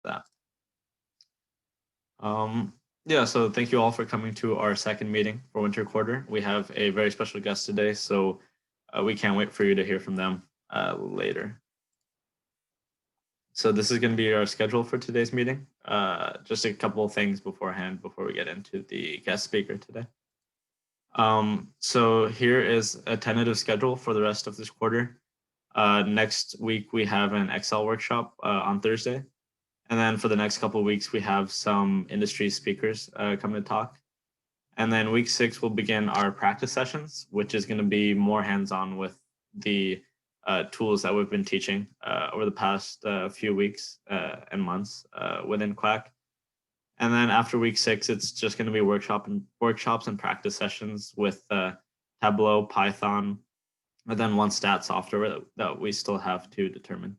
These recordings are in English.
that. Yeah, so thank you all for coming to our second meeting for winter quarter. We have a very special guest today, so we can't wait for you to hear from them later. So this is going to be our schedule for today's meeting. Just a couple of things beforehand before we get into the guest speaker today. So here is a tentative schedule for the rest of this quarter. Next week, we have an Excel workshop on Thursday. And then for the next couple of weeks, we have some industry speakers come to talk. And then week 6, we'll begin our practice sessions, which is going to be more hands-on with the tools that we've been teaching over the past few weeks and months within Quack. And then after week 6, it's just going to be workshops and practice sessions with Tableau, Python, and then one stat software that we still have to determine.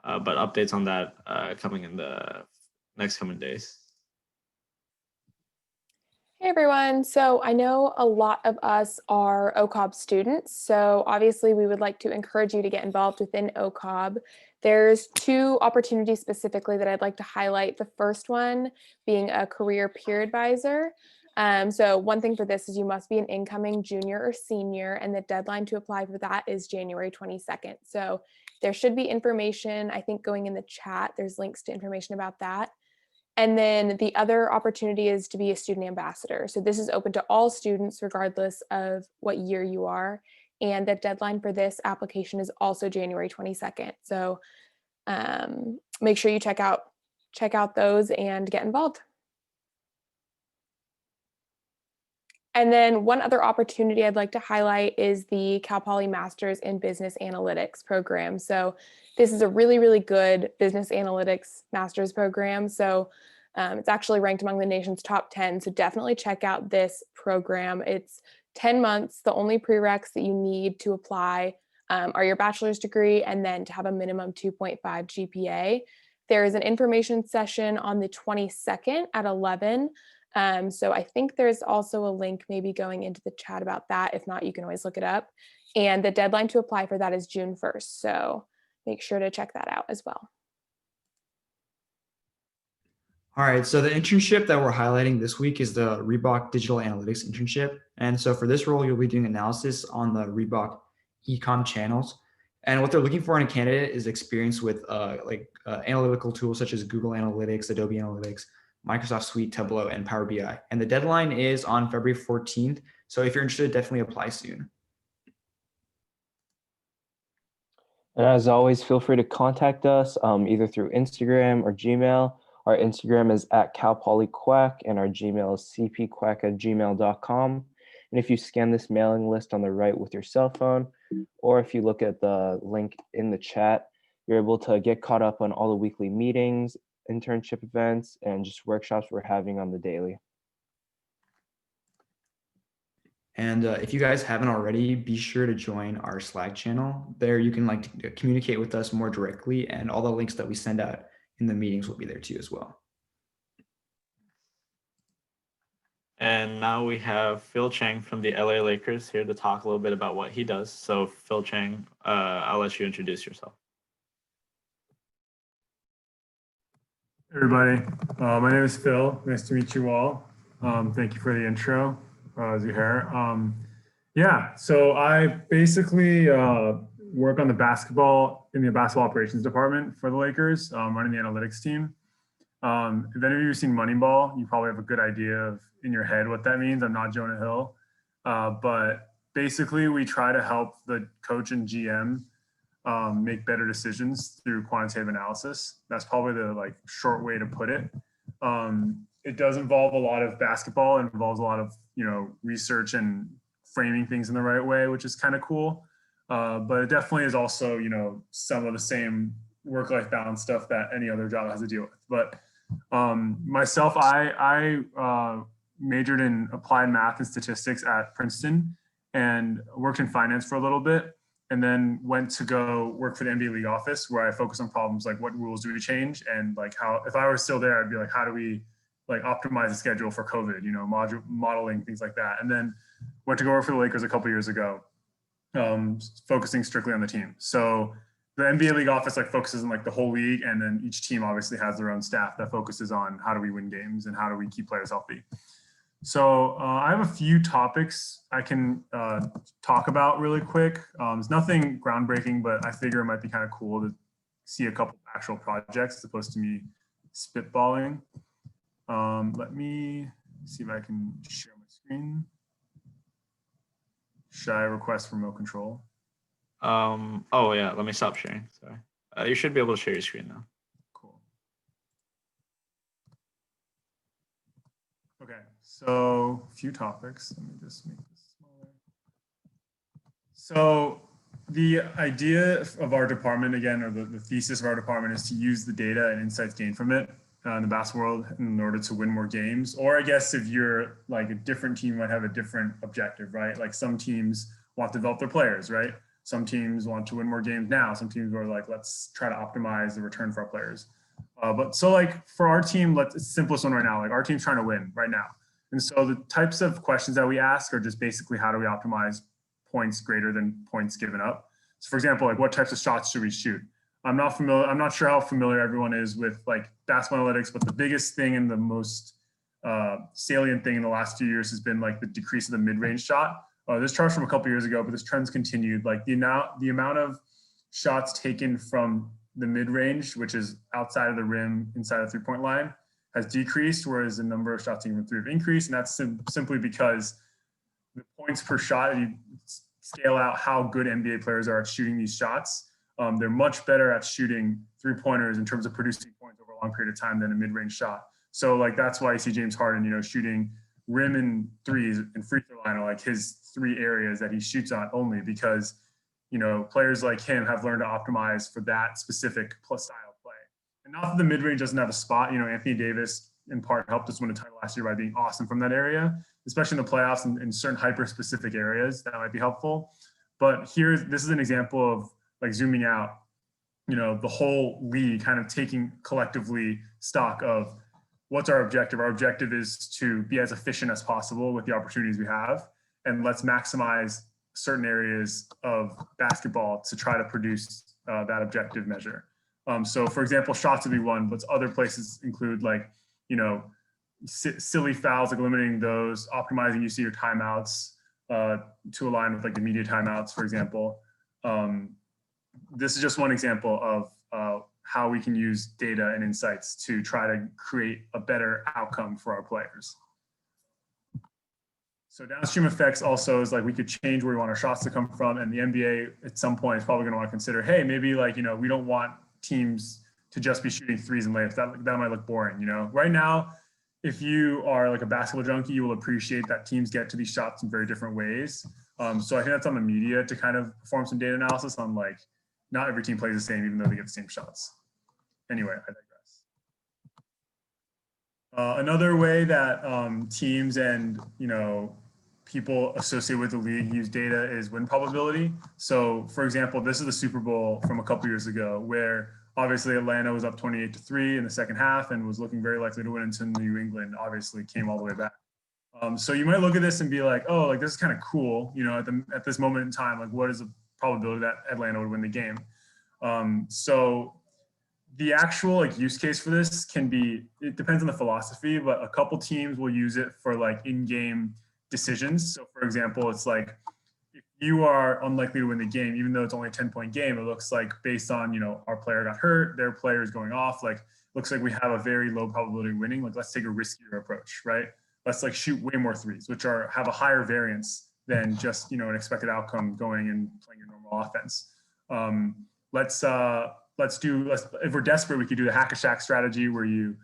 But updates on that coming in the next coming days. Hey everyone, so I know a lot of us are OCOB students, so obviously we would like to encourage you to get involved within OCOB. There's 2 opportunities specifically that I'd like to highlight. The first one being a career peer advisor. So one thing for this is you must be an incoming junior or senior, and the deadline to apply for that is January 22nd. So there should be information, I think, going in the chat. There's links to information about that. And then the other opportunity is to be a student ambassador. So this is open to all students, regardless of what year you are. And the deadline for this application is also January 22nd. So make sure you check out those and get involved. And then one other opportunity I'd like to highlight is the Cal Poly Masters in Business Analytics program. So this is a really, really good business analytics master's program. So it's actually ranked among the nation's top 10. So definitely check out this program. It's 10 months. The only prereqs that you need to apply are your bachelor's degree and then to have a minimum 2.5 GPA. There is an information session on the 22nd at 11. So I think there's also a link maybe going into the chat about that. If not, you can always look it up. And the deadline to apply for that is June 1st. So make sure to check that out as well. All right, so the internship that we're highlighting this week is the Reebok Digital Analytics internship. And so for this role, you'll be doing analysis on the Reebok e-com channels. And what they're looking for in a candidate is experience with analytical tools such as Google Analytics, Adobe Analytics, Microsoft Suite, Tableau, and Power BI. And the deadline is on February 14th. So if you're interested, definitely apply soon. And as always, feel free to contact us either through Instagram or Gmail. Our Instagram is @CalPolyQuack and our Gmail is cpquack@gmail.com. And if you scan this mailing list on the right with your cell phone, or if you look at the link in the chat, you're able to get caught up on all the weekly meetings, internship events, and just workshops we're having on the daily. And if you guys haven't already, be sure to join our Slack channel. There you can communicate with us more directly, and all the links that we send out in the meetings will be there too as well. And now we have Phil Chang from the LA Lakers here to talk a little bit about what he does. So Phil Chang, I'll let you introduce yourself. Everybody, my name is Phil. Nice to meet you all. Thank you for the intro, Zuhair. Yeah, so I basically work on the basketball operations department for the Lakers, running the analytics team. If any of you have seen Moneyball, you probably have a good idea of in your head what that means. I'm not Jonah Hill, but basically we try to help the coach and GM make better decisions through quantitative analysis. That's probably the short way to put it. It does involve a lot of basketball. It involves a lot of research and framing things in the right way, which is kind of cool. But it definitely is also some of the same work-life balance stuff that any other job has to deal with. But myself, I majored in applied math and statistics at Princeton and worked in finance for a little bit, and then went to go work for the NBA League office, where I focus on problems like what rules do we change, and how, if I were still there, I'd be like, how do we optimize the schedule for COVID, modeling things like that. And then went to go work for the Lakers a couple years ago, focusing strictly on the team. So the NBA league office like focuses on like the whole league, and then each team obviously has their own staff that focuses on how do we win games and how do we keep players healthy. So I have a few topics I can talk about really quick. It's nothing groundbreaking, but I figure it might be kind of cool to see a couple actual projects as opposed to me spitballing. Let me see if I can share my screen. Should I request remote control? Oh yeah, let me stop sharing. Sorry. You should be able to share your screen now. Cool. Okay, so a few topics. Let me just make this smaller. So the idea of our department, again, or the thesis of our department, is to use the data and insights gained from it in the basketball world in order to win more games. Or I guess if you're like a different team might have a different objective, right? Like some teams want to develop their players, right? Some teams want to win more games now. Some teams are like, let's try to optimize the return for our players. But so like for our team, it's the simplest one right now. Like our team's trying to win right now. And so the types of questions that we ask are just basically how do we optimize points greater than points given up. So for example, like what types of shots should we shoot? I'm not sure how familiar everyone is with like basketball analytics, but the biggest thing and the most salient thing in the last few years has been like the decrease of the mid-range shot. This chart's from a couple years ago, but this trend's continued. Like the amount of shots taken from the mid-range, which is outside of the rim, inside the three-point line, has decreased, whereas the number of shots taken from three have increased. And that's simply because the points per shot, if you scale out how good NBA players are at shooting these shots, they're much better at shooting three-pointers in terms of producing points over a long period of time than a mid-range shot. So like that's why you see James Harden, shooting rim and threes and free throw line are like his three areas that he shoots on only because, players like him have learned to optimize for that specific style of play. And not that the mid-range doesn't have a spot, Anthony Davis in part helped us win a title last year by being awesome from that area, especially in the playoffs and in certain hyper-specific areas that might be helpful. But this is an example of like zooming out, the whole league kind of taking collectively stock of what's our objective. Our objective is to be as efficient as possible with the opportunities we have. And let's maximize certain areas of basketball to try to produce that objective measure. So for example, shots would be one, but other places include like, silly fouls, like eliminating those, optimizing use of your timeouts to align with like the media timeouts, for example. This is just one example of how we can use data and insights to try to create a better outcome for our players. So downstream effects also is like we could change where we want our shots to come from, and the NBA at some point is probably going to want to consider, hey, maybe like, we don't want teams to just be shooting threes and layups. That might look boring, Right now, if you are like a basketball junkie, you will appreciate that teams get to these shots in very different ways. So I think that's on the media to kind of perform some data analysis on like, not every team plays the same, even though they get the same shots. Anyway, I digress. Another way that teams and people associated with the league use data is win probability. So, for example, this is the Super Bowl from a couple years ago, where obviously Atlanta was up 28-3 in the second half and was looking very likely to win until New England obviously came all the way back. So you might look at this and be like, oh, like this is kind of cool. At this moment in time, like what is the probability that Atlanta would win the game? So the actual like use case for this it depends on the philosophy, but a couple teams will use it for like in-game decisions. So for example, it's like if you are unlikely to win the game, even though it's only a 10-point game, it looks like based on, our player got hurt, their player is going off, like looks like we have a very low probability of winning. Like let's take a riskier approach, right? Let's like shoot way more threes, which have a higher variance than just, an expected outcome going and playing your normal offense. If we're desperate, we could do the hack a Shaq strategy where you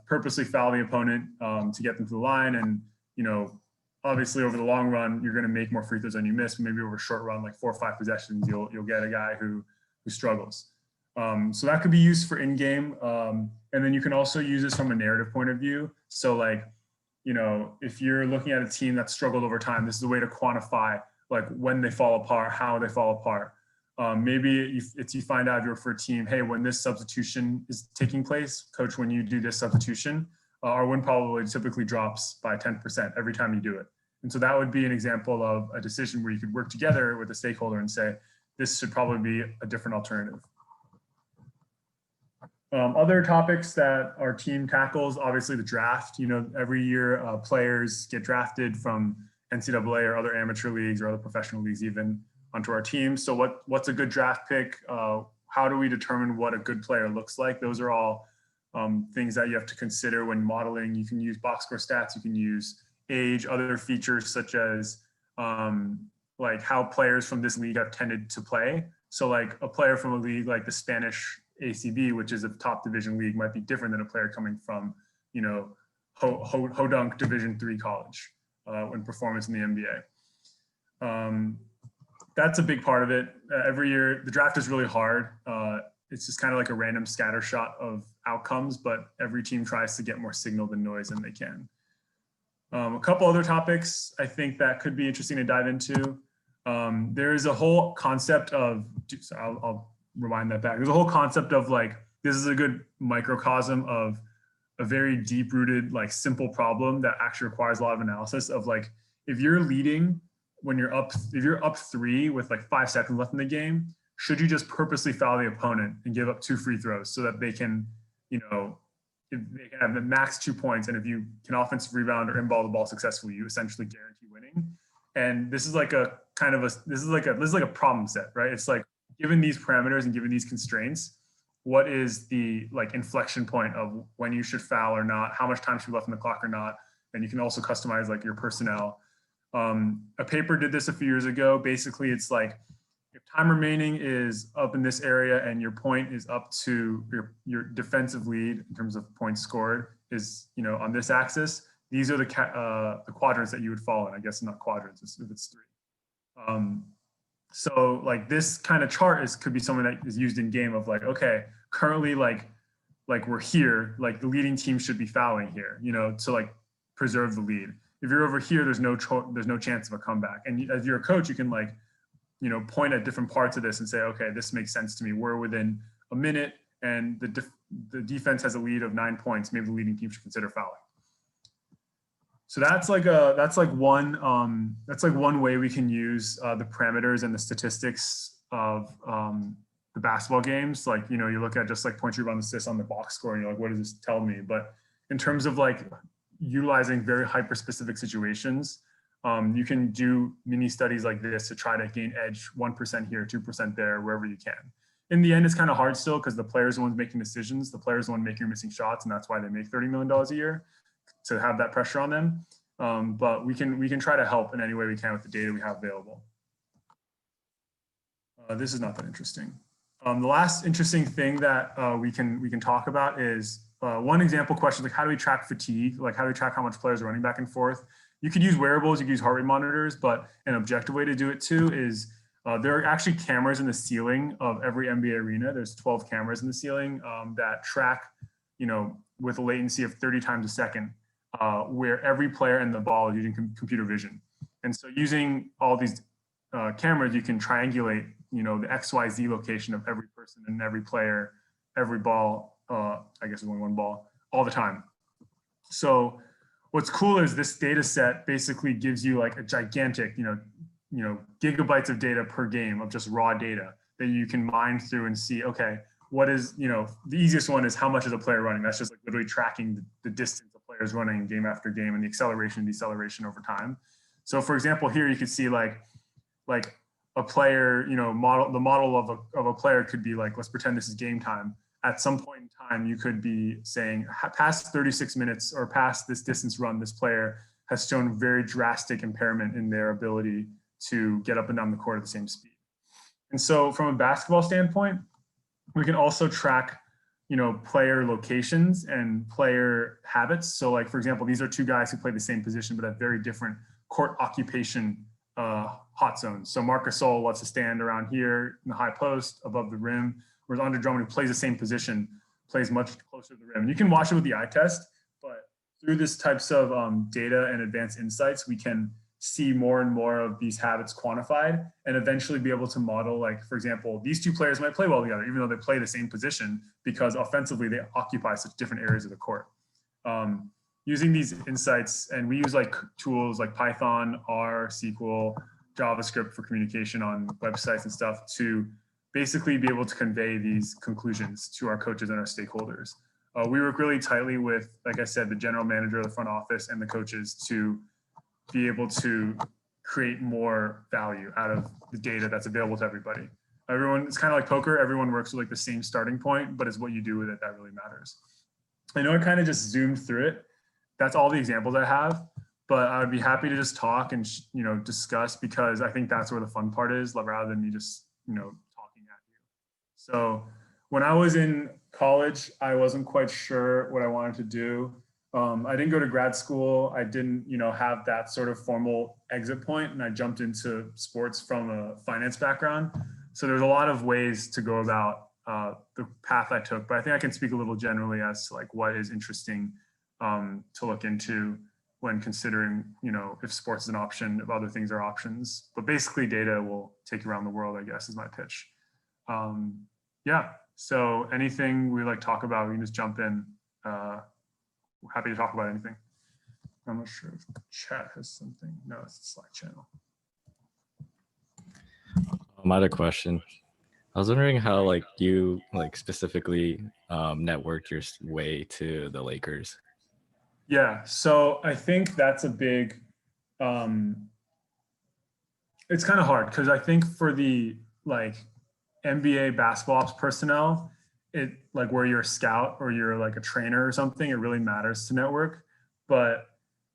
purposely foul the opponent to get them to the line. And, obviously over the long run, you're going to make more free throws than you miss. Maybe over a short run, like 4 or 5 possessions, you'll get a guy who struggles. So that could be used for in-game. And then you can also use this from a narrative point of view. So like, if you're looking at a team that struggled over time, this is a way to quantify like when they fall apart, how they fall apart. Maybe if you find out if you're for a team, hey, when this substitution is taking place, coach, when you do this substitution, our win probability typically drops by 10% every time you do it. And so that would be an example of a decision where you could work together with a stakeholder and say, this should probably be a different alternative. Other topics that our team tackles, obviously the draft. You know, every year players get drafted from NCAA or other amateur leagues or other professional leagues even onto our team. So what's a good draft pick? How do we determine what a good player looks like? Those are all things that you have to consider when modeling. You can use box score stats, you can use age, other features such as like how players from this league have tended to play. So like a player from a league like the Spanish ACB, which is a top division league, might be different than a player coming from, you know, Hodunk Division III college in performance in the NBA. That's a big part of it. Every year, the draft is really hard. It's just kind of like a random scatter shot of outcomes, but every team tries to get more signal than noise than they can. A couple other topics I think that could be interesting to dive into. There's a whole concept of, so I'll rewind that back. There's a whole concept of like, this is a good microcosm of a very deep rooted, like simple problem that actually requires a lot of analysis of like, if you're leading when you're up, if you're up 3 with like 5 seconds left in the game, should you just purposely foul the opponent and give up 2 free throws so that they can, you know, if they can have the max 2 points, and if you can offensive rebound or inball the ball successfully, you essentially guarantee winning. And this is like a kind of this is like a problem set, right? It's like, given these parameters and given these constraints, what is the like inflection point of when you should foul or not, how much time should be left in the clock or not? And you can also customize like your personnel. A paper did this a few years ago. Basically, it's like if time remaining is up in this area and your point is up to your defensive lead in terms of points scored is, you know, on this axis, these are the quadrants that you would fall in. I guess not quadrants if it's 3. So like this kind of chart could be something that is used in game of like, okay, currently like we're here, like the leading team should be fouling here, you know, to like preserve the lead. If you're over here, there's no chance of a comeback. And as you're a coach, you can like, you know, point at different parts of this and say, okay, this makes sense to me. We're within a minute and the defense has a lead of 9 points. Maybe the leading team should consider fouling. So that's like one way we can use the parameters and the statistics of the basketball games. Like, you know, you look at just like points, rebounds, assists on the box score and you're like, what does this tell me? But in terms of like utilizing very hyper specific situations, you can do mini studies like this to try to gain edge 1% here, 2% there, wherever you can. In the end, it's kind of hard still because the player's the one making decisions. The player's the one making missing shots, and that's why they make $30 million a year, to have that pressure on them. But we can try to help in any way we can with the data we have available. This is not that interesting. The last interesting thing that we can talk about is one example question, like how do we track fatigue? Like how do we track how much players are running back and forth? You could use wearables, you could use heart rate monitors, but an objective way to do it too is there are actually cameras in the ceiling of every NBA arena. There's 12 cameras in the ceiling that track, you know, with a latency of 30 times a second, where every player and the ball is using computer vision. And so using all these cameras, you can triangulate, you know, the XYZ location of every person and every player, every ball, I guess there's only one ball, all the time. So what's cool is this data set basically gives you like a gigantic, you know, gigabytes of data per game of just raw data that you can mine through and see, okay, what is, you know, the easiest one is how much is a player running? That's just like literally tracking the distance of players running game after game and the acceleration and deceleration over time. So for example, here you could see like a player, you know, the model of a player could be like, let's pretend this is game time. At some point in time, you could be saying past 36 minutes or past this distance run, this player has shown very drastic impairment in their ability to get up and down the court at the same speed. And so from a basketball standpoint, we can also track, you know, player locations and player habits. So like, for example, these are 2 guys who play the same position, but have very different court occupation hot zones. So Marc Gasol wants to stand around here in the high post above the rim, whereas Andre Drummond, who plays the same position, plays much closer to the rim. And you can watch it with the eye test, but through this types of data and advanced insights, we can see more and more of these habits quantified and eventually be able to model, like, for example, these 2 players might play well together, even though they play the same position, because offensively they occupy such different areas of the court. Using these insights, and we use like tools like Python, R, SQL, JavaScript for communication on websites and stuff to basically be able to convey these conclusions to our coaches and our stakeholders. We work really tightly with, like I said, the general manager of the front office and the coaches to be able to create more value out of the data that's available to everybody. Everyone, it's kind of like poker. Everyone works with like the same starting point, but it's what you do with it that really matters. I know I kind of just zoomed through it. That's all the examples I have, but I would be happy to just talk and, discuss, because I think that's where the fun part is, rather than me just, talking at you. So when I was in college, I wasn't quite sure what I wanted to do. I didn't go to grad school. I didn't, have that sort of formal exit point, and I jumped into sports from a finance background. So there's a lot of ways to go about the path I took, but I think I can speak a little generally as to like what is interesting to look into when considering, if sports is an option, if other things are options. But basically, data will take you around the world, I guess, is my pitch. Yeah. So anything we like talk about, we can just jump in. We're happy to talk about anything. I'm not sure if the chat has something. No, it's the Slack channel. I had a question. I was wondering how you specifically networked your way to the Lakers. Yeah, so I think that's a big, it's kind of hard because I think for the NBA basketball ops personnel, it where you're a scout or you're a trainer or something, it really matters to network. But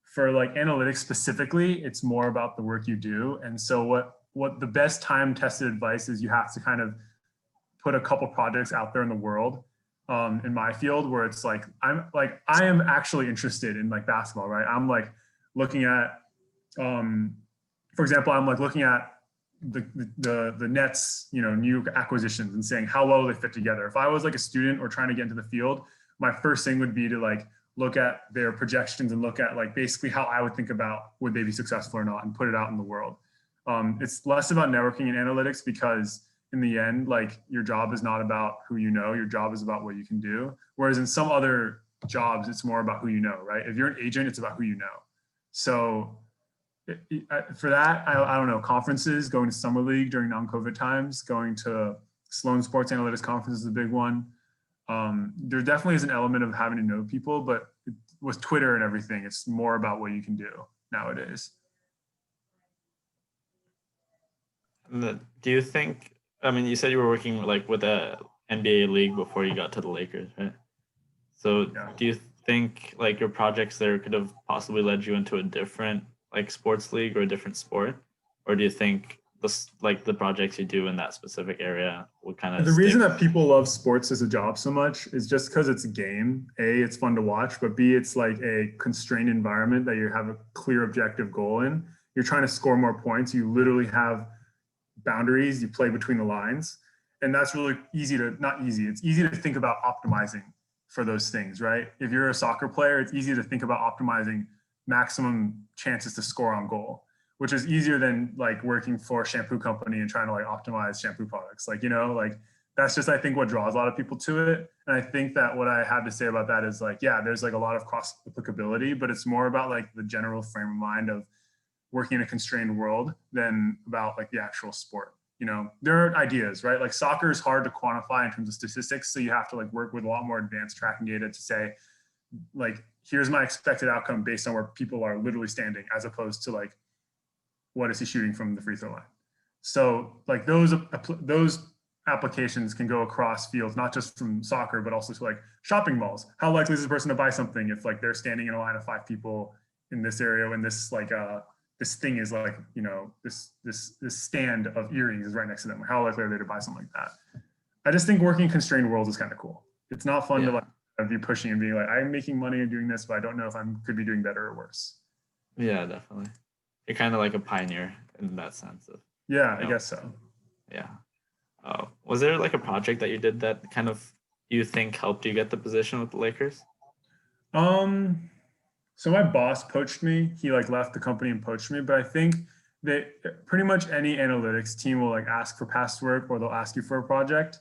for analytics specifically, it's more about the work you do. And so what the best time tested advice is, you have to kind of put a couple projects out there in the world, in my field, where it's I am actually interested in basketball, right? I'm looking at, for example, I'm looking at the Nets, new acquisitions and saying how well they fit together. If I was a student or trying to get into the field, my first thing would be to look at their projections and look at basically how I would think about would they be successful or not, and put it out in the world. It's less about networking and analytics, because in the end, your job is not about who you know, your job is about what you can do. Whereas in some other jobs, it's more about who you know, right? If you're an agent, it's about who you know. So for that, I don't know, conferences, going to Summer League during non-COVID times, going to Sloan Sports Analytics Conference is a big one. There definitely is an element of having to know people, but with Twitter and everything, it's more about what you can do nowadays. Do you think, I mean, you said you were working with a NBA league before you got to the Lakers, right? So yeah. Do you think your projects there could have possibly led you into a different sports league or a different sport? Or do you think the projects you do in that specific area would kind of The reason that people love sports as a job so much is just because it's a game. A, it's fun to watch, but B, it's a constrained environment that you have a clear objective goal in. You're trying to score more points. You literally have boundaries, you play between the lines. And that's really easy to, not easy, it's easy to think about optimizing for those things, right? If you're a soccer player, it's easy to think about optimizing maximum chances to score on goal, which is easier than working for a shampoo company and trying to optimize shampoo products. That's just, I think, what draws a lot of people to it. And I think that what I have to say about that is yeah, there's a lot of cross applicability, but it's more about the general frame of mind of working in a constrained world than about the actual sport. There are ideas, right? Soccer is hard to quantify in terms of statistics. So you have to work with a lot more advanced tracking data to say, here's my expected outcome based on where people are literally standing, as opposed to what is he shooting from the free throw line. So those applications can go across fields, not just from soccer, but also to shopping malls. How likely is this person to buy something if they're standing in a line of 5 people in this area when this this thing is this stand of earrings is right next to them? How likely are they to buy something like that? I just think working in constrained worlds is kind of cool. It's not fun to be pushing and being I'm making money and doing this, but I don't know if I could be doing better or worse. Yeah, definitely. You're kind of like a pioneer in that sense of. Yeah, I guess so. Yeah. Was there a project that you did that kind of you think helped you get the position with the Lakers? So my boss poached me. He left the company and poached me. But I think that pretty much any analytics team will ask for past work, or they'll ask you for a project.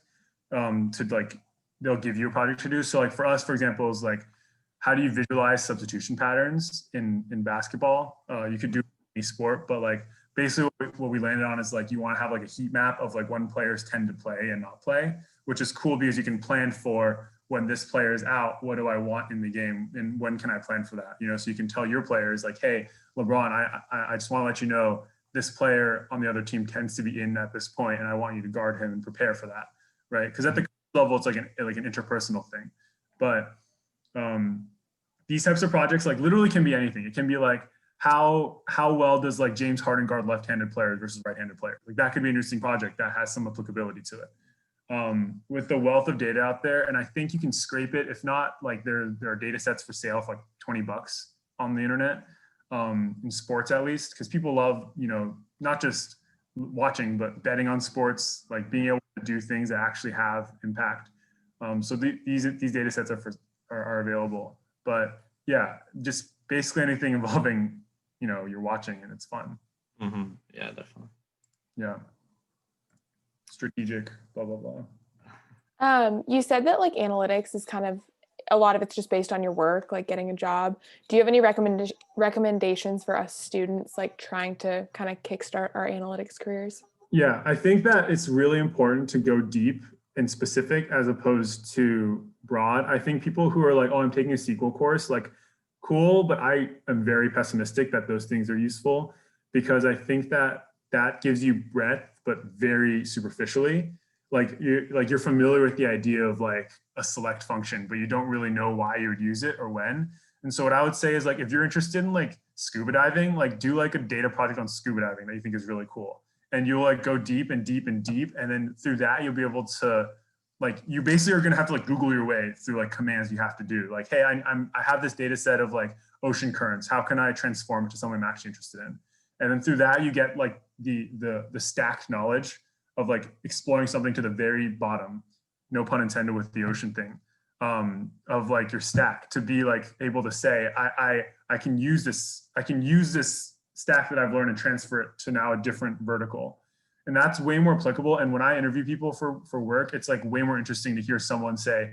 They'll give you a project to do. So for us, for example, is how do you visualize substitution patterns in basketball? You could do any sport, but basically what we landed on is like you want to have like a heat map of like when players tend to play and not play, which is cool because you can plan for when this player is out, what do I want in the game and when can I plan for that? You know, so you can tell your players like, hey, LeBron, I just want to let you know this player on the other team tends to be in at this point, and I want you to guard him and prepare for that, right? Because at the level, it's like an interpersonal thing. But these types of projects like literally can be anything. It can be like how well does like James Harden guard left-handed players versus right-handed players? Like that could be an interesting project that has some applicability to it. With the wealth of data out there, and I think you can scrape it. If not, like there are data sets for sale for like $20 on the internet, in sports at least, because people love, you know, not just watching, but betting on sports, like being able to do things that actually have impact. So these data sets are available. But yeah, just basically anything involving, you know, you're watching and it's fun. Mm-hmm. Yeah, definitely. Yeah. Strategic, blah, blah, blah. You said that like analytics is kind of, a lot of it's just based on your work, like getting a job. Do you have any recommendations for us students like trying to kind of kickstart our analytics careers? Yeah, I think that it's really important to go deep and specific as opposed to broad. I think people who are like, oh, I'm taking a SQL course, like cool, but I am very pessimistic that those things are useful because I think that that gives you breadth, but very superficially. Like you're familiar with the idea of like a select function, but you don't really know why you would use it or when. And so what I would say is like, if you're interested in like scuba diving, like do like a data project on scuba diving that you think is really cool. And you'll like go deep and deep and deep. And then through that, you'll be able to like, you basically are going to have to like Google your way through like commands you have to do. Like, hey, I have this data set of like ocean currents. How can I transform it to something I'm actually interested in? And then through that, you get like the stacked knowledge of like exploring something to the very bottom, no pun intended with the ocean thing, of like your stack to be like able to say, I can use this stack that I've learned and transfer it to now a different vertical. And that's way more applicable. And when I interview people for work, it's like way more interesting to hear someone say,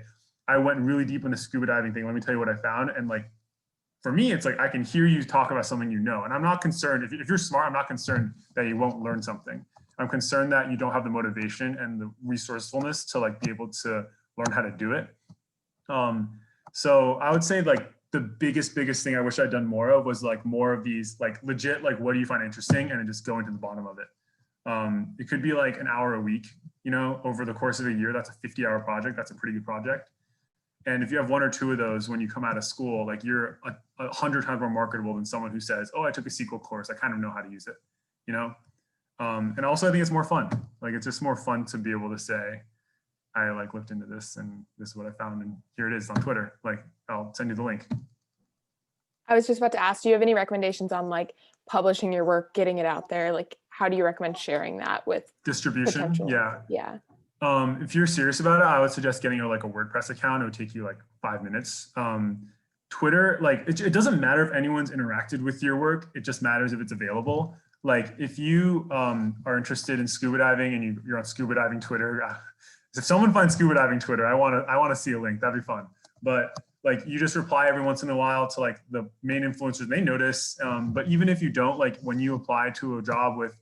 I went really deep in the scuba diving thing. Let me tell you what I found. And like, for me, it's like, I can hear you talk about something you know. And I'm not concerned, if you're smart, I'm not concerned that you won't learn something. I'm concerned that you don't have the motivation and the resourcefulness to like be able to learn how to do it. So I would say like the biggest thing I wish I'd done more of was like more of these like legit, like what do you find interesting, and then just going to the bottom of it. It could be like an hour a week, you know, over the course of a year. That's a 50-hour project. That's a pretty good project. And if you have one or two of those when you come out of school, like you're 100 times more marketable than someone who says, oh, I took a SQL course, I kind of know how to use it, you know? And also I think it's more fun. Like it's just more fun to be able to say, I like looked into this and this is what I found and here it is on Twitter. Like I'll send you the link. I was just about to ask, do you have any recommendations on like publishing your work, getting it out there? Like how do you recommend sharing that with distribution? potential? Yeah. If you're serious about it, I would suggest getting like a WordPress account. It would take you like 5 minutes. Twitter, like it doesn't matter if anyone's interacted with your work. It just matters if it's available. Like if you are interested in scuba diving and you're on scuba diving Twitter, if someone finds scuba diving Twitter, I want to see a link. That'd be fun. But like you just reply every once in a while to like the main influencers, they notice. But even if you don't, like when you apply to a job with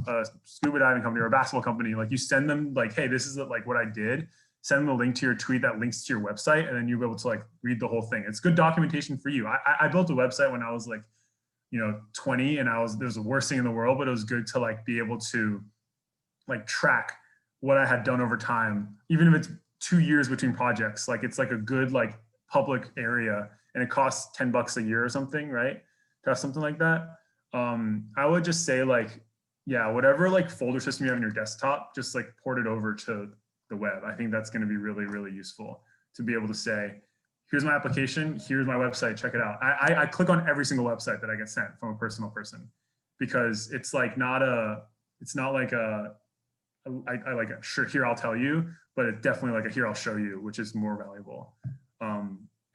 a scuba diving company or a basketball company, like you send them like, hey, this is like what I did. Send them a link to your tweet that links to your website, and then you'll be able to like read the whole thing. It's good documentation for you. I built a website when I was like, 20, and it was the worst thing in the world, but it was good to like be able to like track what I had done over time, even if it's 2 years between projects. Like it's like a good like public area, and it costs $10 a year or something, right? To have something like that. I would just say like, yeah, whatever like folder system you have on your desktop, just like port it over to the web. I think that's going to be really, really useful to be able to say, here's my application, here's my website, check it out. I click on every single website that I get sent from a personal person, because it's like it's not like I like a sure, here I'll tell you, but it's definitely like a here I'll show you, which is more valuable.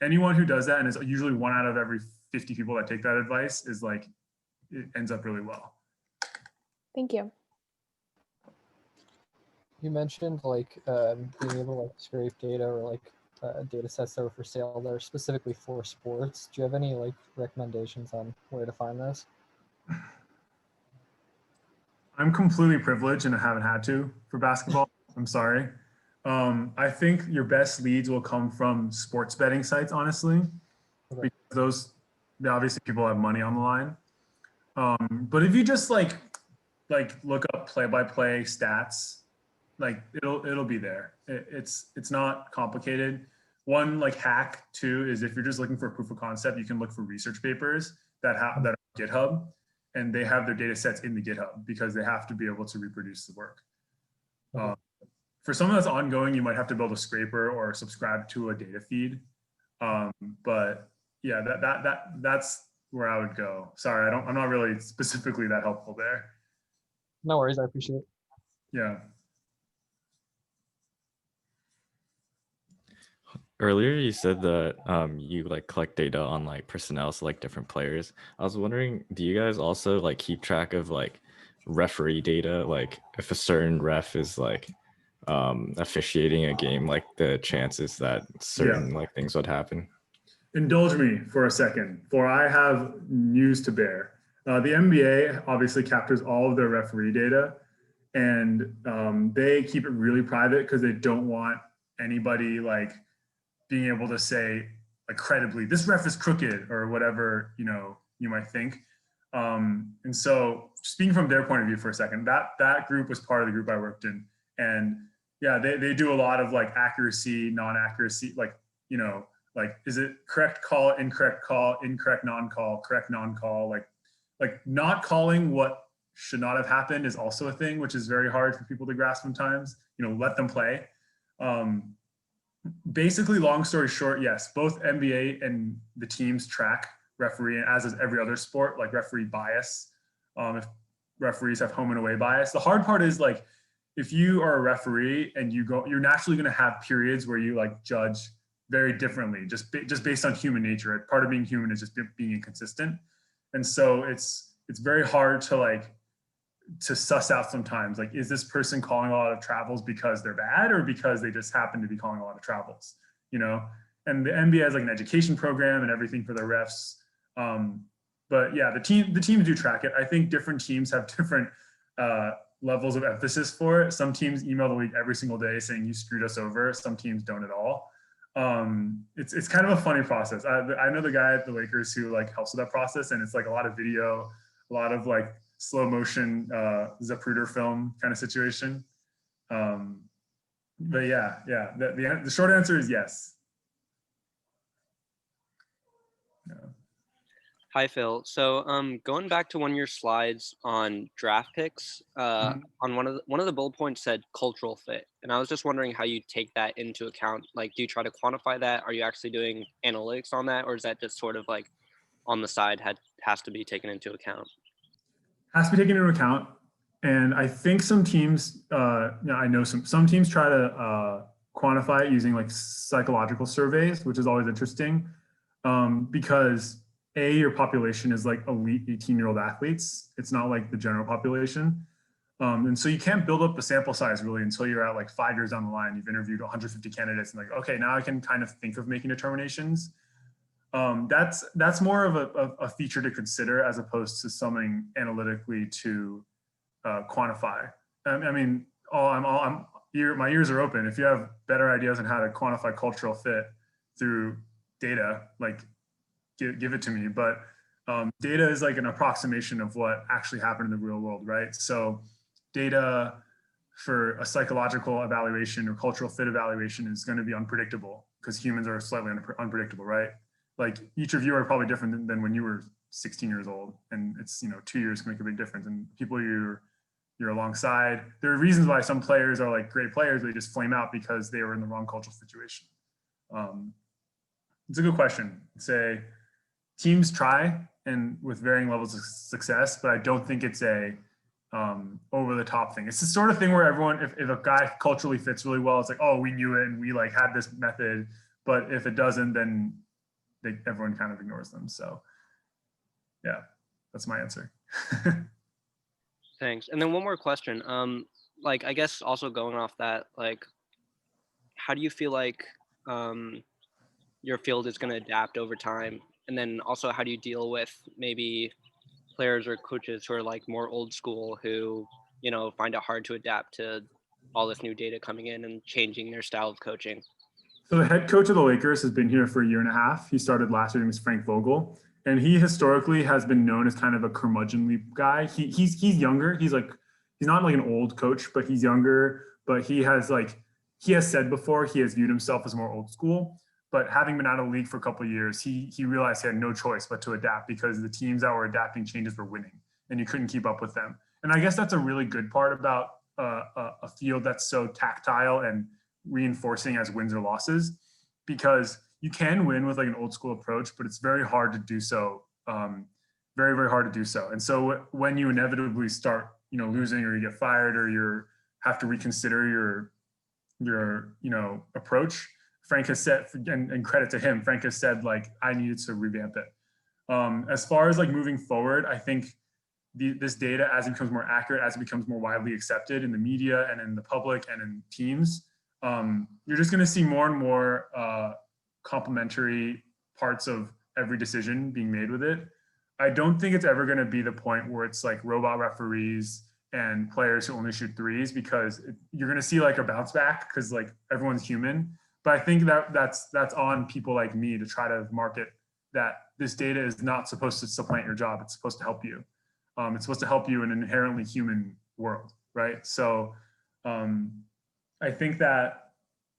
Anyone who does that, and it's usually 1 out of every 50 people that take that advice, is like, it ends up really well. Thank you. You mentioned like being able to like scrape data or like data sets that are for sale that are specifically for sports. Do you have any like recommendations on where to find those? I'm completely privileged and I haven't had to for basketball. I'm sorry. I think your best leads will come from sports betting sites, honestly, Okay. because obviously people have money on the line. But if you just like look up play-by-play stats, like it'll be there. It's not complicated. One like hack too is if you're just looking for a proof of concept, you can look for research papers that are on GitHub, and they have their data sets in the GitHub because they have to be able to reproduce the work. Okay. For something that's ongoing, you might have to build a scraper or subscribe to a data feed. But yeah, that's where I would go. Sorry, I'm not really specifically that helpful there. No worries, I appreciate it. Yeah. Earlier, you said that you like collect data on like personnel, so like different players. I was wondering, do you guys also like keep track of like referee data? Like if a certain ref is like officiating a game, like the chances that certain like things would happen. Indulge me for a second, for I have news to bear. The NBA obviously captures all of their referee data, and they keep it really private because they don't want anybody like being able to say like credibly, this ref is crooked or whatever, you might think. And so speaking from their point of view for a second, that group was part of the group I worked in. And yeah, they do a lot of like accuracy, non-accuracy, like, like, is it correct call, incorrect non-call, correct non-call, like not calling what should not have happened is also a thing, which is very hard for people to grasp sometimes, let them play. Basically, long story short, yes, both NBA and the teams track referee, as is every other sport, like referee bias. If referees have home and away bias, the hard part is like, if you are a referee and you're naturally going to have periods where you like judge very differently, just based on human nature. Part of being human is just being inconsistent, and so it's very hard to suss out sometimes, like, is this person calling a lot of travels because they're bad or because they just happen to be calling a lot of travels, and the NBA has like an education program and everything for their refs. But yeah, the teams do track it. I think different teams have different levels of emphasis for it. Some teams email the league every single day saying you screwed us over. Some teams don't at all. It's kind of a funny process. I know the guy at the Lakers who like helps with that process, and it's like a lot of video, a lot of like slow motion Zapruder film kind of situation. But yeah, the short answer is yes. Yeah. Hi, Phil. So going back to one of your slides on draft picks, on one of the bullet points said cultural fit. And I was just wondering how you take that into account. Like, do you try to quantify that? Are you actually doing analytics on that? Or is that just sort of like on the side has to be taken into account? Has to be taken into account. And I think some teams, I know some teams try to quantify it using like psychological surveys, which is always interesting, because your population is like elite 18-year-old athletes. It's not like the general population. And so you can't build up the sample size really until you're at like 5 years down the line. You've interviewed 150 candidates and like, okay, now I can kind of think of making determinations. That's more of a feature to consider as opposed to something analytically to quantify. I mean, my ears are open. If you have better ideas on how to quantify cultural fit through data, like give it to me. But data is like an approximation of what actually happened in the real world, right? So data for a psychological evaluation or cultural fit evaluation is going to be unpredictable because humans are slightly unpredictable, right? Like each of you are probably different than when you were 16 years old, and it's 2 years can make a big difference. And people you're alongside, there are reasons why some players are like great players, they just flame out because they were in the wrong cultural situation. It's a good question. Say teams try and with varying levels of success, but I don't think it's a over the top thing. It's the sort of thing where everyone, if a guy culturally fits really well, it's like, oh, we knew it and we like had this method. But if it doesn't, then everyone kind of ignores them. So yeah, that's my answer. Thanks. And then one more question. Like, I guess also going off that, like, how do you feel like your field is going to adapt over time? And then also, how do you deal with maybe players or coaches who are like more old school, who find it hard to adapt to all this new data coming in and changing their style of coaching? So the head coach of the Lakers has been here for a year and a half. He started last year. His name is Frank Vogel, and he historically has been known as kind of a curmudgeonly guy. He's younger. He's not like an old coach, but he's younger. But he has said before, he has viewed himself as more old school. But having been out of the league for a couple of years, he realized he had no choice but to adapt, because the teams that were adapting changes were winning, and you couldn't keep up with them. And I guess that's a really good part about a field that's so tactile and reinforcing as wins or losses, because you can win with like an old school approach, but it's very hard to do so. Very, very hard to do so. And so when you inevitably start, losing, or you get fired, or you have to reconsider your approach, Frank has said, and credit to him, Frank has said, like, I needed to revamp it. As far as like moving forward, I think this data, as it becomes more accurate, as it becomes more widely accepted in the media and in the public and in teams, you're just going to see more and more complementary parts of every decision being made with it. I don't think it's ever going to be the point where it's like robot referees and players who only shoot threes, because you're going to see like a bounce back, because like everyone's human. But I think that's on people like me to try to market that this data is not supposed to supplant your job. It's supposed to help you. It's supposed to help you in an inherently human world, right? So I think that,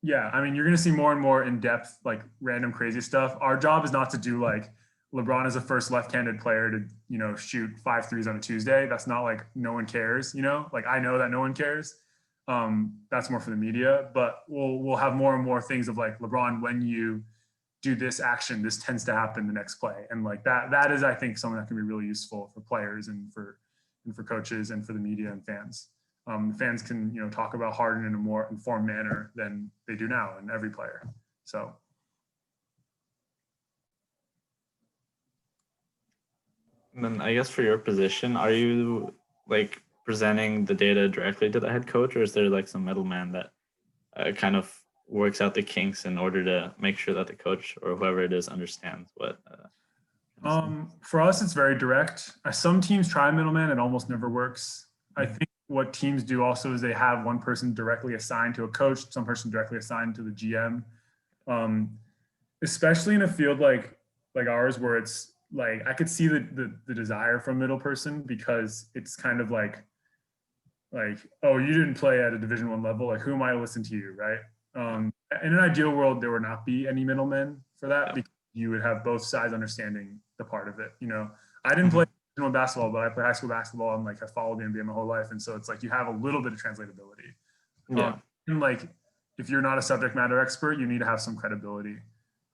yeah, I mean, you're going to see more and more in-depth, like random crazy stuff. Our job is not to do like LeBron is the first left-handed player to, shoot 5 threes on a Tuesday. That's not like no one cares, like I know that no one cares. That's more for the media, but we'll have more and more things of like, LeBron, when you do this action, this tends to happen the next play. And like that is, I think, something that can be really useful for players and for coaches and for the media and fans. Fans can, talk about Harden in a more informed manner than they do now, and every player. So. And then I guess for your position, are you like presenting the data directly to the head coach, or is there like some middleman that kind of works out the kinks in order to make sure that the coach or whoever it is understands what? For us, it's very direct. Some teams try middleman, it almost never works. I think what teams do also is they have one person directly assigned to a coach, some person directly assigned to the GM. Especially in a field like ours, where it's like, I could see the desire from middle person, because it's kind of like, oh, you didn't play at a Division I level, like who am I to listen to you, right? In an ideal world, there would not be any middlemen for that, because you would have both sides understanding the part of it. I didn't play basketball, but I play high school basketball, and like I followed the NBA my whole life, and so it's like you have a little bit of translatability. And like, if you're not a subject matter expert, you need to have some credibility,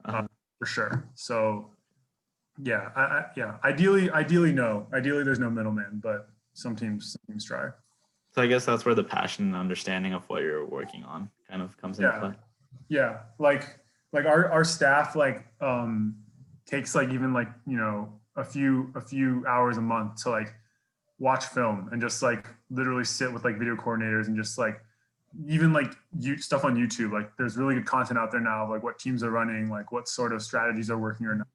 for sure. So yeah, ideally no. Ideally there's no middleman, but some teams try. So I guess that's where the passion and understanding of what you're working on kind of comes into play. Yeah, like our staff takes like even like a few hours a month to like watch film and just like literally sit with like video coordinators and just like even like stuff on YouTube. Like there's really good content out there now of like what teams are running, like what sort of strategies are working or not.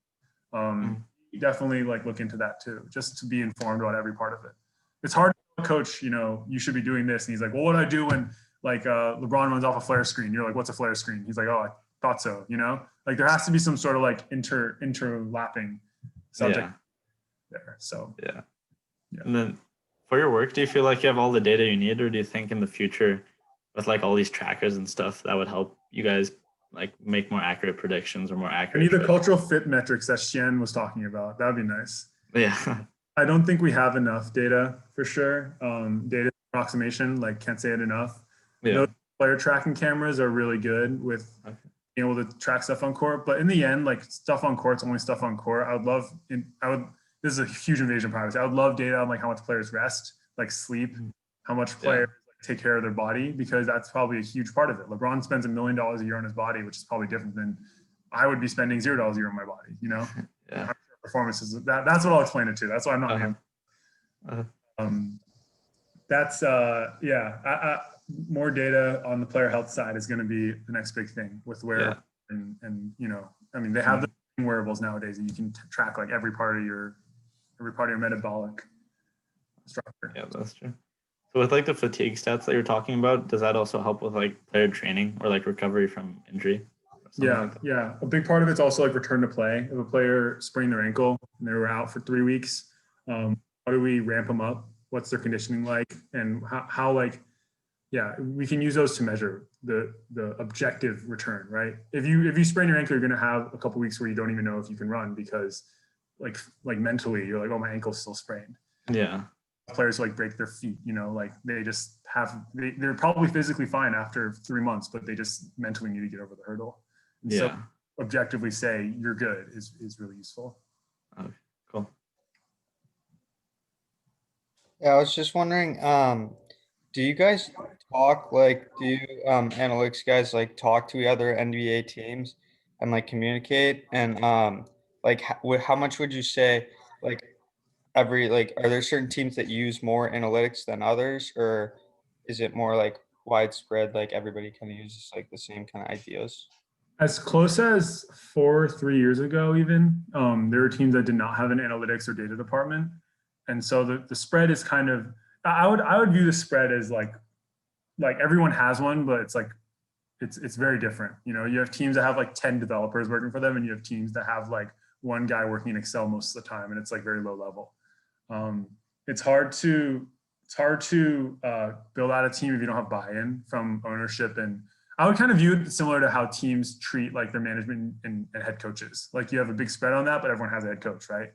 Definitely like look into that too, just to be informed about every part of it. It's hard to tell a coach, you should be doing this, and he's like, well, what do I do when like LeBron runs off a flare screen? You're like, what's a flare screen? He's like, oh, I thought so. Like there has to be some sort of like interlapping subject there. So yeah. And then for your work, do you feel like you have all the data you need, or do you think in the future with like all these trackers and stuff that would help you guys like make more accurate predictions or more accurate? I need the cultural fit metrics that Chang was talking about. That would be nice. Yeah. I don't think we have enough data for sure. Data approximation, like can't say it enough. Yeah. Those player tracking cameras are really good with being able to track stuff on court. But in the end, like stuff on court's only stuff on court. This is a huge invasion of privacy. I would love data on like how much players rest, like sleep, how much players take care of their body, because that's probably a huge part of it. LeBron spends $1 million a year on his body, which is probably different than I would be spending $0 a year on my body, Yeah. Performances. That's what I'll explain it to. That's why I'm not him. That's more data on the player health side is going to be the next big thing with wearables and I mean, they have the wearables nowadays and you can track like every part of your metabolic structure. Yeah, that's true. So with like the fatigue stats that you're talking about, does that also help with like player training or like recovery from injury? Yeah. A big part of it's also like return to play. If a player sprained their ankle and they were out for 3 weeks, how do we ramp them up? What's their conditioning like? And how like, yeah, we can use those to measure the objective return, right? If you sprain your ankle, you're going to have a couple weeks where you don't even know if you can run because like mentally you're like, oh, my ankle's still sprained. Yeah. Players like break their feet, like they just they're probably physically fine after 3 months, but they just mentally need to get over the hurdle. And so objectively say you're good is really useful. Okay, cool. Yeah, I was just wondering, do you guys talk do you analytics guys like talk to other NBA teams and like communicate and how much would you say like are there certain teams that use more analytics than others, or is it more like widespread, like everybody kind of uses like the same kind of ideas? As close as 3 years ago, even there were teams that did not have an analytics or data department, and so the spread is kind of I would view the spread as like everyone has one, but it's like it's very different. You have teams that have like 10 developers working for them, and you have teams that have like one guy working in Excel most of the time, and it's like very low level. It's hard to build out a team if you don't have buy-in from ownership. And I would kind of view it similar to how teams treat like their management and head coaches. Like you have a big spread on that, but everyone has a head coach, right?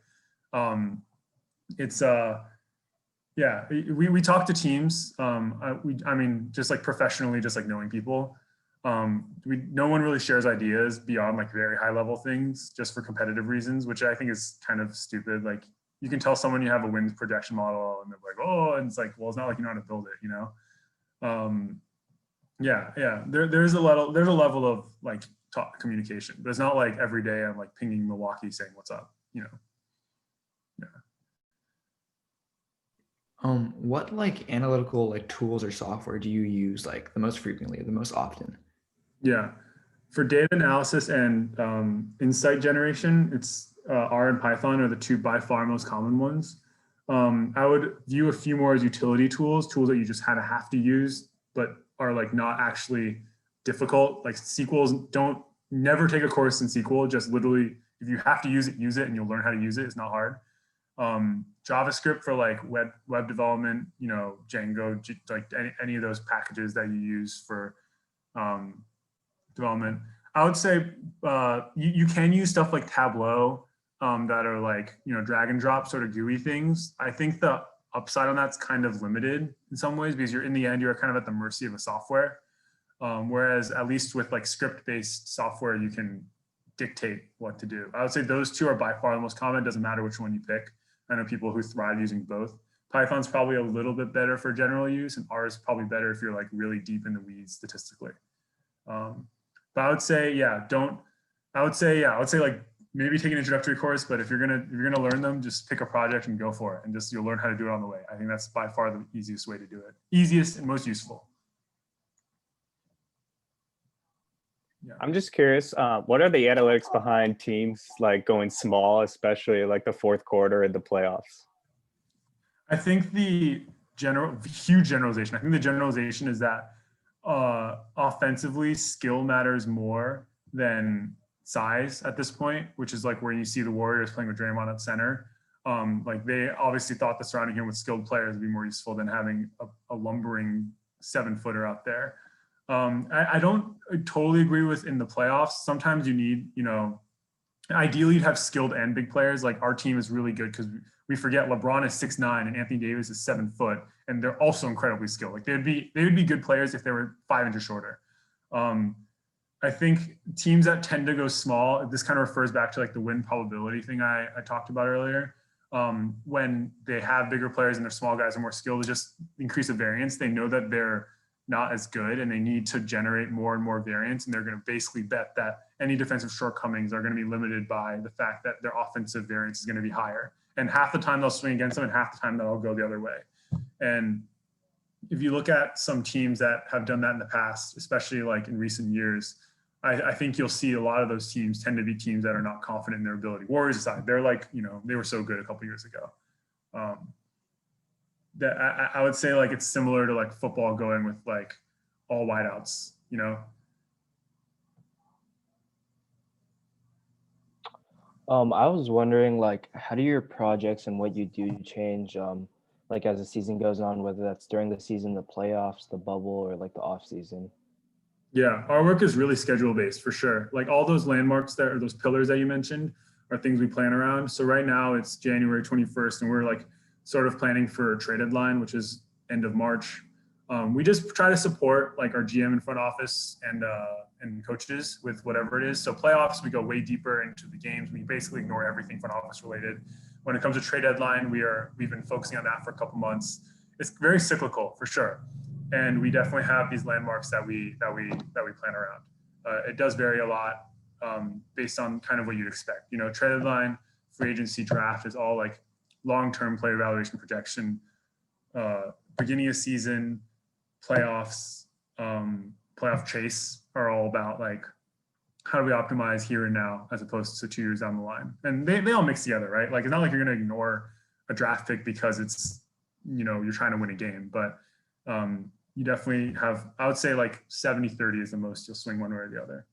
Yeah, we talk to teams. I mean, just like professionally, just like knowing people. No one really shares ideas beyond like very high level things just for competitive reasons, which I think is kind of stupid. Like you can tell someone you have a wins projection model and they're like, oh, and it's like, well, it's not like you know how to build it, Yeah. There's a level of like communication, but it's not like every day I'm like pinging Milwaukee saying what's up, Yeah. What like analytical like tools or software do you use like the most frequently, the most often? Yeah, for data analysis and insight generation, it's R and Python are the two by far most common ones. I would view a few more as utility tools that you just kind of have to use, but are like not actually difficult. Like SQLs, never take a course in SQL. Just literally, if you have to use it, and you'll learn how to use it. It's not hard. JavaScript for like web development, Django, like any of those packages that you use for development. I would say you can use stuff like Tableau that are like, drag and drop sort of GUI things. I think the upside on that's kind of limited in some ways because in the end, you're kind of at the mercy of a software. Whereas at least with like script-based software, you can dictate what to do. I would say those two are by far the most common. It doesn't matter which one you pick. I know people who thrive using both. Python's probably a little bit better for general use, and R is probably better if you're like really deep in the weeds statistically. But I would say, I would say like maybe take an introductory course, but if you're gonna learn them, just pick a project and go for it, and you'll learn how to do it on the way. I think that's by far the easiest way to do it. Easiest and most useful. Yeah. I'm just curious, what are the analytics behind teams like going small, especially like the fourth quarter in the playoffs? I think the huge generalization. I think the generalization is that offensively, skill matters more than size at this point, which is like where you see the Warriors playing with Draymond at center. Like they obviously thought that surrounding him with skilled players would be more useful than having a lumbering 7-footer out there. I don't totally agree with in the playoffs. Sometimes you need, ideally you'd have skilled and big players. Like our team is really good because we forget LeBron is 6'9" and Anthony Davis is 7 foot, and they're also incredibly skilled. Like they would be good players if they were 5 inches shorter. I think teams that tend to go small, this kind of refers back to like the win probability thing I talked about earlier. When they have bigger players and their small guys are more skilled, to just increase the variance. They know that they're not as good and they need to generate more and more variance, and they're going to basically bet that any defensive shortcomings are going to be limited by the fact that their offensive variance is going to be higher, and half the time they'll swing against them and half the time they'll go the other way. And if you look at some teams that have done that in the past, especially like in recent years, I think you'll see a lot of those teams tend to be teams that are not confident in their ability. Warriors aside, they're like, they were so good a couple years ago. that I would say like it's similar to like football going with like all wideouts, you know? I was wondering, like, how do your projects and what you do change, like as the season goes on, whether that's during the season, the playoffs, the bubble, or like the off season? Yeah, our work is really schedule based for sure. Like all those landmarks there, or those pillars that you mentioned, are things we plan around. So right now it's January 21st, and we're like sort of planning for a trade deadline, which is end of March. We just try to support like our GM and front office and coaches with whatever it is. So playoffs, we go way deeper into the games. We basically ignore everything front office related. When it comes to trade deadline, we've been focusing on that for a couple months. It's very cyclical for sure, and we definitely have these landmarks that we plan around. It does vary a lot based on kind of what you'd expect. You know, trade deadline, free agency, draft is all like long-term player evaluation projection. Beginning of season, playoffs, playoff chase are all about like how do we optimize here and now as opposed to 2 years down the line. And they all mix together, right? Like it's not like you're going to ignore a draft pick because it's, you know, you're trying to win a game, but you definitely have, I would say like 70-30 is the most you'll swing one way or the other.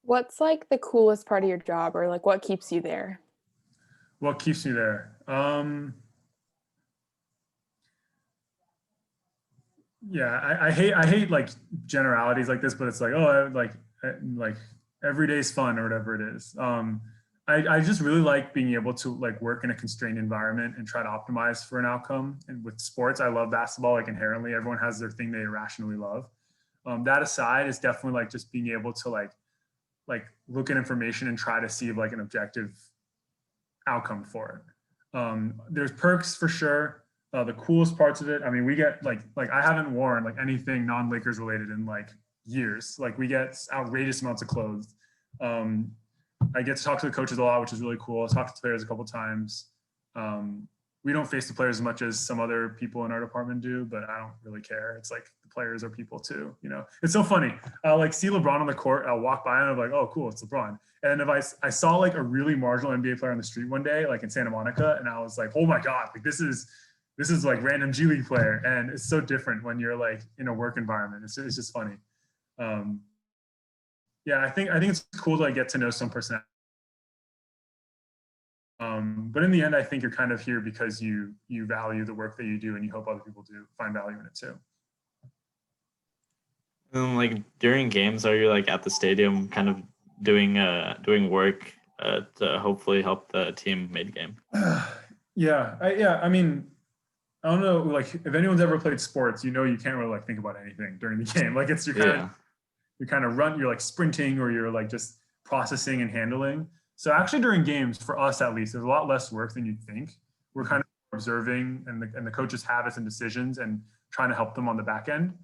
What's like the coolest part of your job, or like what keeps you there? What keeps me there? Yeah, I hate like generalities like this, but it's like, oh, like every day's fun or whatever it is. I just really like being able to like work in a constrained environment and try to optimize for an outcome. And with sports, I love basketball. Like inherently, everyone has their thing they irrationally love. That aside, is definitely like just being able to like look at information and try to see like an objective outcome for it. There's perks for sure. The coolest parts of it, I mean, we get like I haven't worn like anything non-Lakers related in like years. Like we get outrageous amounts of clothes. I get to talk to the coaches a lot, which is really cool. I talked to players a couple times. We don't face the players as much as some other people in our department do, but I don't really care. It's like the players are people too, you know? It's so funny. I'll like see LeBron on the court. I'll walk by and I'm like, oh, cool, it's LeBron. And if I saw like a really marginal NBA player on the street one day, like in Santa Monica, and I was like, oh my God, like this is like random G League player. And it's so different when you're like in a work environment. It's just funny. Yeah, I think it's cool to like get to know some personality. But in the end, I think you're kind of here because you value the work that you do and you hope other people do find value in it too. And like during games, are you like at the stadium kind of doing work to hopefully help the team mid game? Yeah. I mean, I don't know, like if anyone's ever played sports, you know you can't really like think about anything during the game. Like it's you're kind of run, you're like sprinting or you're like just processing and handling. So actually during games, for us at least, there's a lot less work than you'd think. We're kind of observing and the coaches' habits and decisions and trying to help them on the back end.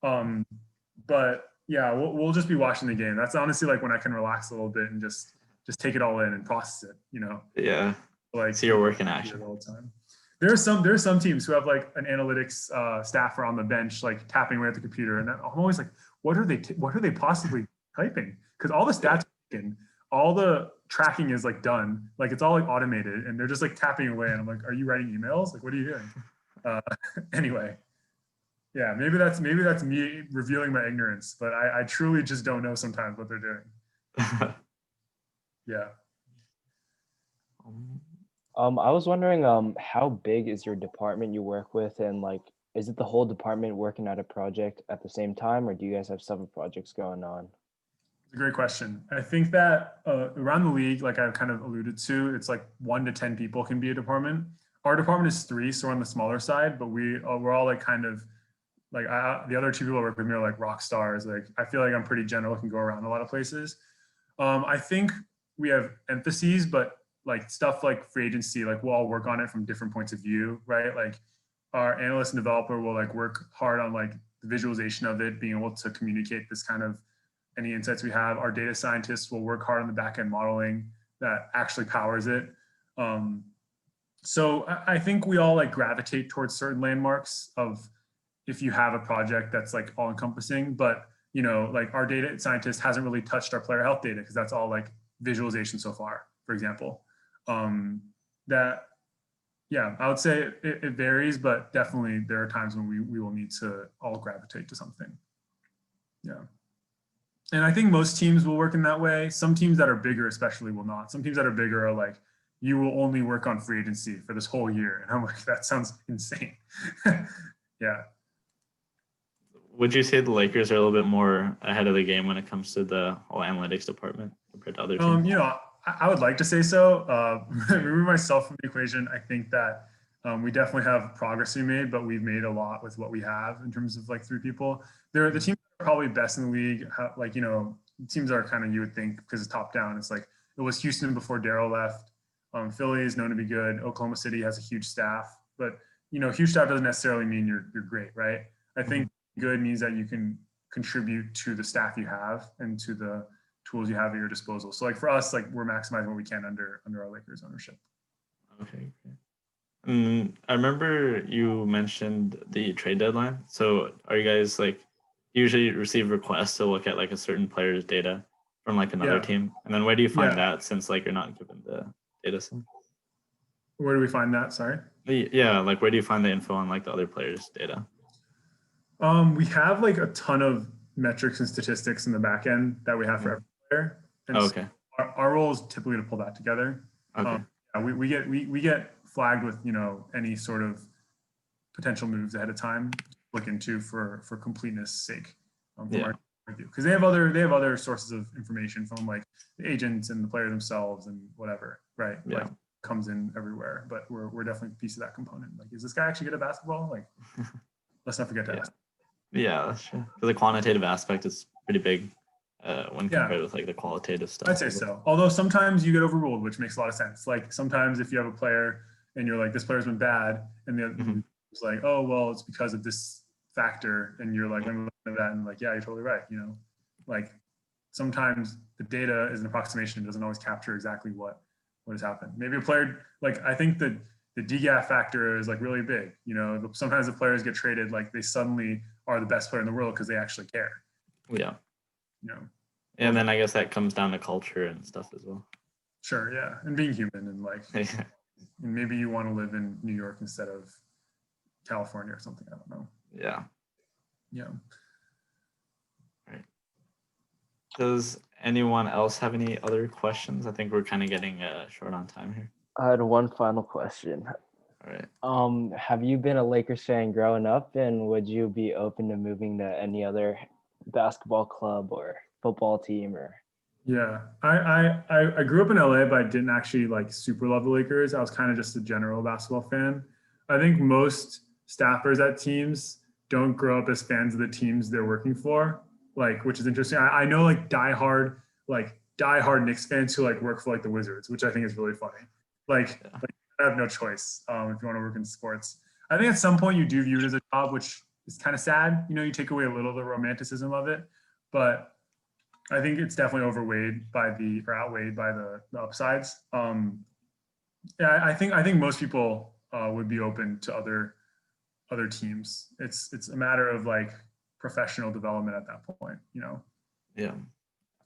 But yeah, we'll just be watching the game. That's honestly like when I can relax a little bit and just take it all in and process it, you know? Yeah. Like see your work in action all the time. There's some teams who have like an analytics staffer on the bench, like tapping away at the computer. And I'm always like, what are they possibly typing? Because all the stats are taken, all the tracking is like done, like it's all like automated, and they're just like tapping away. And I'm like, are you writing emails? Like, what are you doing? Anyway, yeah, maybe that's me revealing my ignorance, but I truly just don't know sometimes what they're doing. Yeah. I was wondering, how big is your department you work with, and like, is it the whole department working at a project at the same time, or do you guys have several projects going on? It's a great question. I think that around the league, like I've kind of alluded to, it's like 1 to 10 people can be a department. Our department is 3, so we're on the smaller side, but we're all like kind of like the other 2 people that work with me are like rock stars. Like I feel like I'm pretty general, can go around a lot of places. I think we have emphases, but like stuff like free agency, like we'll all work on it from different points of view, right? Like our analyst and developer will like work hard on like the visualization of it, being able to communicate this kind of any insights we have. Our data scientists will work hard on the back end modeling that actually powers it. So I think we all like gravitate towards certain landmarks of if you have a project that's like all encompassing, but you know, like our data scientist hasn't really touched our player health data because that's all like visualization so far, for example. yeah, I would say it varies, but definitely there are times when we will need to all gravitate to something. Yeah. And I think most teams will work in that way. Some teams that are bigger especially will not. Some teams that are bigger are like, you will only work on free agency for this whole year. And I'm like, that sounds insane. Yeah. Would you say the Lakers are a little bit more ahead of the game when it comes to the whole analytics department compared to other teams? You know, I would like to say so. Remove myself from the equation. I think that we definitely have progress to be made, but we've made a lot with what we have in terms of like 3 people. They're the teams that are probably best in the league. Like, you know, teams are kind of, you would think, because it's top down. It's like, it was Houston before Daryl left. Philly is known to be good. Oklahoma City has a huge staff, but you know, huge staff doesn't necessarily mean you're great, right? I think good means that you can contribute to the staff you have and to the tools you have at your disposal. So like for us, like we're maximizing what we can under our Lakers ownership. Okay. I remember you mentioned the trade deadline. So are you guys like usually receive requests to look at like a certain player's data from like another team? And then where do you find that since like you're not given the data set? Where do we find that? Sorry. Yeah, like where do you find the info on like the other players' data? We have like a ton of metrics and statistics in the back end that we have for every player. And okay. So our role is typically to pull that together. Okay. Yeah, we get flagged with, you know, any sort of potential moves ahead of time to look into for completeness sake. From our review, because they have other sources of information from like the agents and the player themselves and whatever, right? Yeah. Like comes in everywhere, but we're definitely a piece of that component. Like, is this guy actually good at basketball? Like, let's not forget to ask. Yeah, that's true. Because the quantitative aspect is pretty big when compared with like the qualitative stuff. I'd say so. Although sometimes you get overruled, which makes a lot of sense. Like sometimes if you have a player and you're like, this player's been bad, and the other it's like, oh well, it's because of this factor, and you're like, let me look at that, and like, yeah, you're totally right. You know, like sometimes the data is an approximation; it doesn't always capture exactly what has happened. Maybe a player, like I think that the DGAF factor is like really big. You know, sometimes the players get traded, like they suddenly are the best player in the world because they actually care. Yeah. You know. And then I guess that comes down to culture and stuff as well. Sure, yeah, and being human and like, and maybe you want to live in New York instead of California or something. I don't know. Yeah. Yeah. Right. Does anyone else have any other questions? I think we're kind of getting short on time here. I had one final question. All right. Have you been a Lakers fan growing up, and would you be open to moving to any other basketball club or football team? Or yeah, I grew up in LA, but I didn't actually like super love the Lakers. I was kind of just a general basketball fan. I think most staffers at teams don't grow up as fans of the teams they're working for, like, which is interesting. I know like diehard Knicks fans who like work for like the Wizards, which I think is really funny. Like I have no choice if you want to work in sports. I think at some point you do view it as a job, which is kind of sad. You know, you take away a little of the romanticism of it, but I think it's definitely outweighed by the upsides. Yeah, I think most people would be open to other teams. It's a matter of like professional development at that point, you know. Yeah.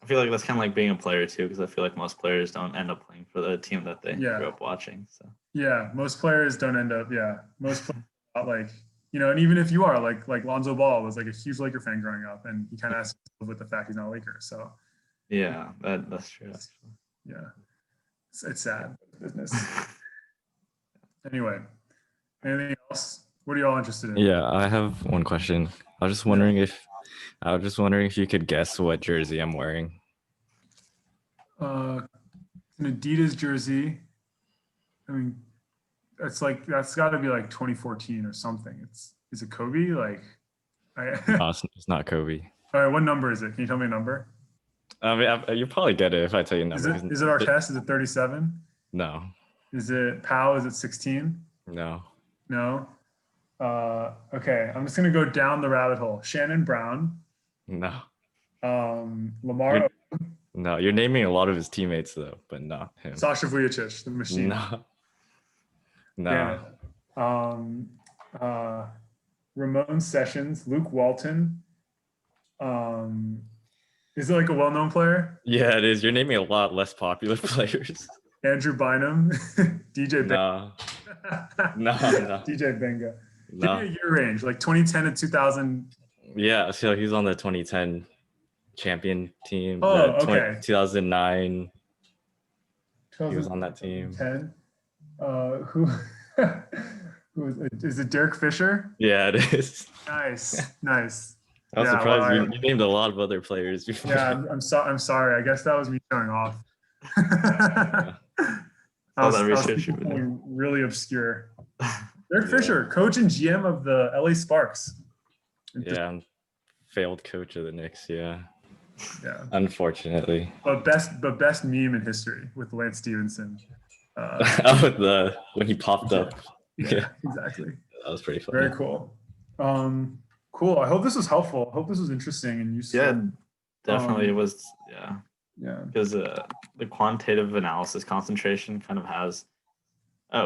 I feel like that's kind of like being a player too, because I feel like most players don't end up playing for the team that they grew up watching. So yeah, most players don't end up. Yeah, most players like, you know, and even if you are like Lonzo Ball was like a huge Laker fan growing up, and he kind of has to live with the fact he's not a Laker. So yeah, that's true. Yeah, it's sad business. Anyway, anything else? What are you all interested in? Yeah, I have one question. I was just wondering if you could guess what jersey I'm wearing. An Adidas jersey. I mean, that's got to be like 2014 or something. Is it Kobe? Like, No, it's not Kobe. All right, what number is it? Can you tell me a number? I mean, you'll probably get it if I tell you a number. Is it Artest? Is it 37? No. Is it Powell? Is it 16? No. No. Okay, I'm just gonna go down the rabbit hole. Shannon Brown. No. Lamar. No, you're naming a lot of his teammates though, but not him. Sasha Vujacic, the machine. No. Ramon Sessions, Luke Walton. Is it like a well-known player? Yeah, it is. You're naming a lot less popular players. Andrew Bynum, DJ No, Benga. no, no, DJ Benga. Give no. me a year range, like 2010 to 2000. Yeah, so he's on the 2010 champion team. Oh, The okay. 2009, he was on that team. 2010. Who? Who is it? Derek Fisher? Yeah, it is. Nice, nice. I was Yeah, surprised well, you named a lot of other players before. Yeah, I'm sorry. I guess that was me showing off. Yeah. I was research thinking you were something really obscure. Derek Fisher, coach and GM of the LA Sparks. Yeah, I'm failed coach of the Knicks. Yeah, Yeah. unfortunately. But best meme in history with Lance Stevenson. When he popped up. Yeah, exactly. That was pretty funny. Very cool. Cool. I hope this was helpful. I hope this was interesting and useful. Yeah, definitely it was. Yeah. Yeah. Because the quantitative analysis concentration kind of has,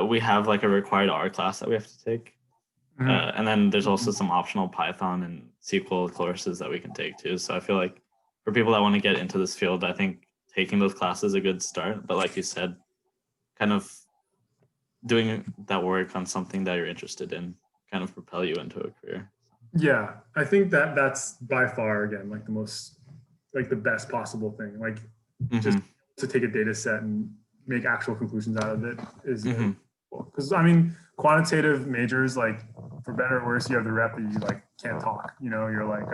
we have like a required R class that we have to take. And then there's also some optional Python and SQL courses that we can take too. So I feel like for people that want to get into this field, I think taking those classes is a good start. But like you said, kind of doing that work on something that you're interested in kind of propel you into a career. Yeah, I think that's by far, again, like the most, like the best possible thing. Like just to take a data set and make actual conclusions out of it is cool. Because I mean, quantitative majors, like for better or worse, you have the rep that you like can't talk. You know, you're like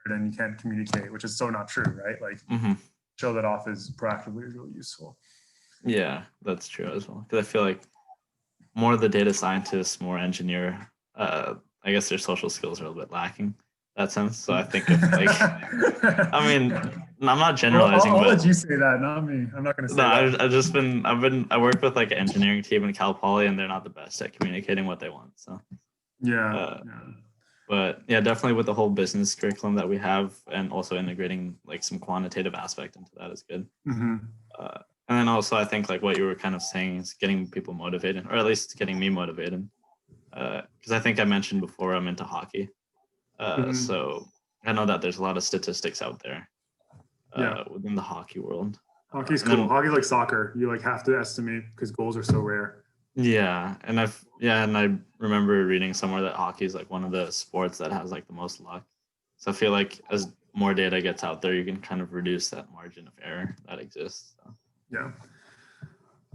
and you can't communicate, which is so not true, right? Like show that off is proactively is really useful. Yeah, that's true as well. Because I feel like more of the data scientists, more engineer, I guess their social skills are a little bit lacking in that sense. So I think if like, I mean, I'm not generalizing, I'll but let you say that, not me. I'm not going to say that. I work with like an engineering team in Cal Poly, and they're not the best at communicating what they want. So but yeah, definitely with the whole business curriculum that we have, and also integrating like some quantitative aspect into that is good. And then also I think like what you were kind of saying is getting people motivated, or at least getting me motivated. Because I think I mentioned before I'm into hockey. So I know that there's a lot of statistics out there within the hockey world. Hockey's cool. Hockey's like soccer. You like have to estimate because goals are so rare. Yeah, and I remember reading somewhere that hockey is like one of the sports that has like the most luck. So I feel like as more data gets out there, you can kind of reduce that margin of error that exists. So. Yeah.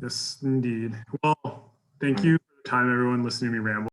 Yes, indeed. Well, thank you for the time, everyone, listening to me ramble.